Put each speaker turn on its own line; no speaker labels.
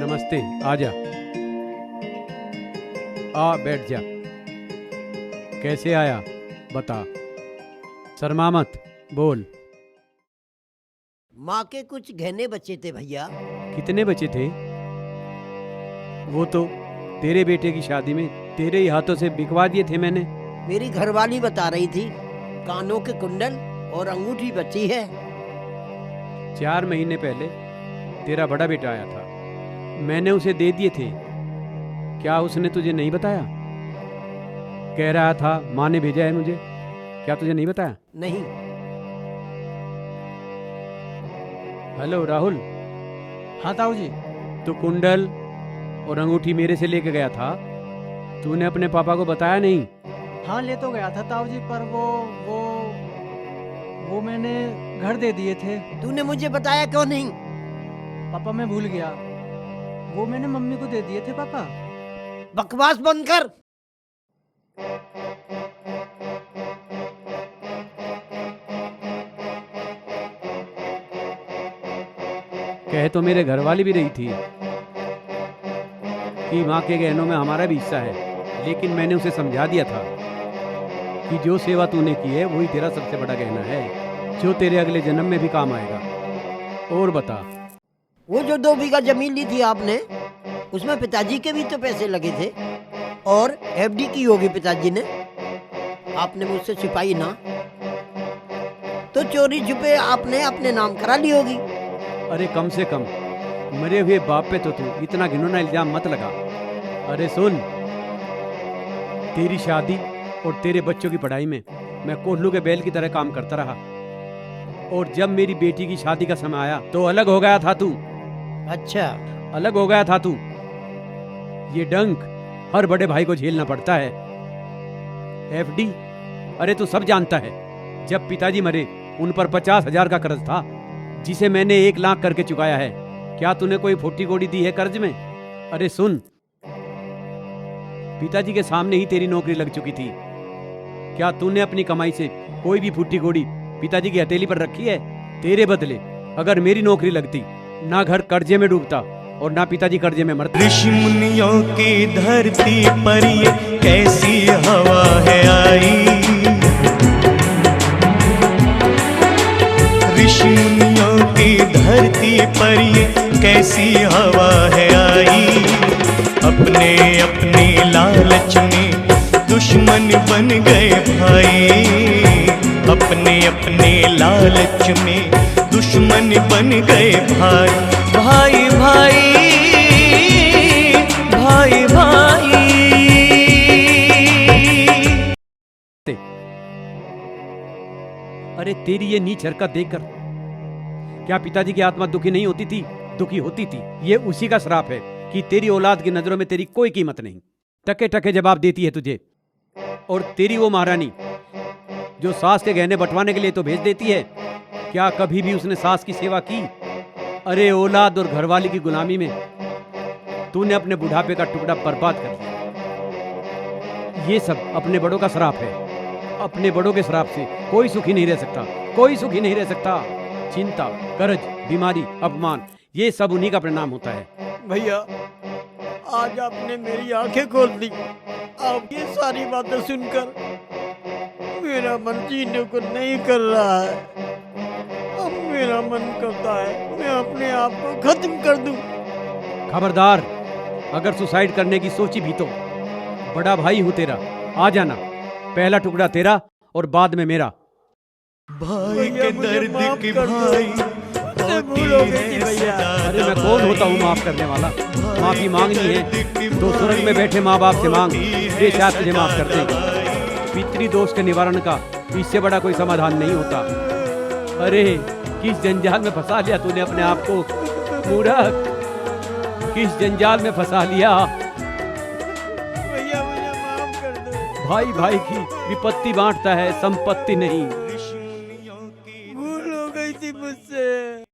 नमस्ते, आजा। आ बैठ जा। कैसे आया बता, शर्मा मत, बोल।
माँ के कुछ गहने बचे थे भैया।
कितने बचे थे? वो तो तेरे बेटे की शादी में तेरे ही हाथों से बिकवा दिए थे मैंने।
मेरी घरवाली बता रही थी कानों के कुंडल और अंगूठी बची है।
4 महीने पहले तेरा बड़ा बेटा आया था, मैंने उसे दे दिए थे। क्या उसने तुझे नहीं बताया? कह रहा था माँ ने भेजा है मुझे, क्या तुझे नहीं बताया?
नहीं।
हेलो राहुल।
हाँ ताऊ जी।
तो कुंडल और अंगूठी मेरे से लेके गया था, तूने अपने पापा को बताया नहीं?
हाँ ले तो गया था ताऊ जी, पर वो मैंने घर दे दिए थे।
तूने मुझे बताया क्यों नहीं?
पापा मैं भूल गया, वो मैंने मम्मी को दे दिए थे पापा।
बकवास बंद कर।
कह तो मेरे घर वाली भी रही थी कि माँ के गहनों में हमारा भी हिस्सा है, लेकिन मैंने उसे समझा दिया था कि जो सेवा तूने की है वही तेरा सबसे बड़ा गहना है, जो तेरे अगले जन्म में भी काम आएगा। और बता।
वो जो 2 बीघा जमीन ली थी आपने, उसमें पिताजी के भी तो पैसे लगे थे, और एफडी की होगी पिताजी ने। आपने मुझसे छिपाई ना, तो चोरी छुपे आपने अपने नाम करा ली होगी।
अरे कम से कम मरे हुए बाप पे तो तू इतना घिनौना इल्जाम मत लगा। अरे सुन, तेरी शादी और तेरे बच्चों की पढ़ाई में मैं कोल्हू के बैल की तरह काम करता रहा, और जब मेरी बेटी की शादी का समय आया तो अलग हो गया था तू।
अच्छा,
अलग हो गया था तू। ये डंक हर बड़े भाई को झेलना पड़ता है। एफडी, अरे तू सब जानता है। जब पिताजी मरे उन पर 50,000 का कर्ज था, जिसे मैंने 1 लाख करके चुकाया है। क्या तूने कोई फुट्टी कोड़ी दी है कर्ज में? अरे सुन, पिताजी के सामने ही तेरी नौकरी लग चुकी थी। क्या तूने अपनी कमाई से कोई भी फुट्टी कोड़ी पिताजी की हथेली पर रखी है? तेरे बदले अगर मेरी नौकरी लगती, ना घर कर्जे में डूबता और ना पिताजी कर्जे में मरते।
ऋषि मुनियों की धरती पर ये कैसी हवा है आई, ऋषि मुनियों की धरती पर ये कैसी हवा है आई। अपने अपने लालच में दुश्मन बन गए भाई, अपने अपने लालच में दुश्मन बन गए भाई। भाई भाई भाई भाई।
अरे तेरी ये नीच हरकत देखकर क्या पिताजी की आत्मा दुखी नहीं होती थी? दुखी होती थी। ये उसी का श्राप है कि तेरी औलाद की नजरों में तेरी कोई कीमत नहीं, टके टके जवाब देती है तुझे। और तेरी वो महारानी जो सास के गहने बंटवाने के लिए तो भेज देती है, क्या कभी भी उसने सास की सेवा की? अरे औलाद और घरवाली की गुलामी में तूने अपने बुढ़ापे का टुकड़ा बर्बाद कर दिया। ये सब अपने बड़ों का श्राप है। अपने बड़ों के श्राप से कोई सुखी नहीं रह सकता, कोई सुखी नहीं रह सकता। चिंता, कर्ज, बीमारी, अपमान, ये सब उन्हीं का परिणाम होता है।
भैया, आज आपने मेरी आंखें खोल दी। आपकी सारी बातें सुनकर मेरा मन जीने को नहीं कर रहा है। अब मेरा मन करता है मैं अपने आप को खत्म कर दूं।
खबरदार, अगर सुसाइड करने की सोची भी तो बड़ा भाई हूं तेरा, आ जाना। पहला टुकड़ा तेरा और बाद में मेरा।
भाई के दर्द की भाई
भैया।
अरे मैं कौन होता हूँ माफ करने वाला? माफी मांगनी है तो स्वर्ग में बैठे माँ बाप से मांग, ये शायद तुझे माफ कर देंगे। पितृ दोष के निवारण का इससे बड़ा कोई समाधान नहीं होता। अरे किस जंजाल में फंसा लिया तूने अपने आप को मूर्ख, किस जंजाल में फंसा लिया।
भैया मुझे माफ कर दो।
भाई भाई की विपत्ति बांटता है, संपत्ति नहीं।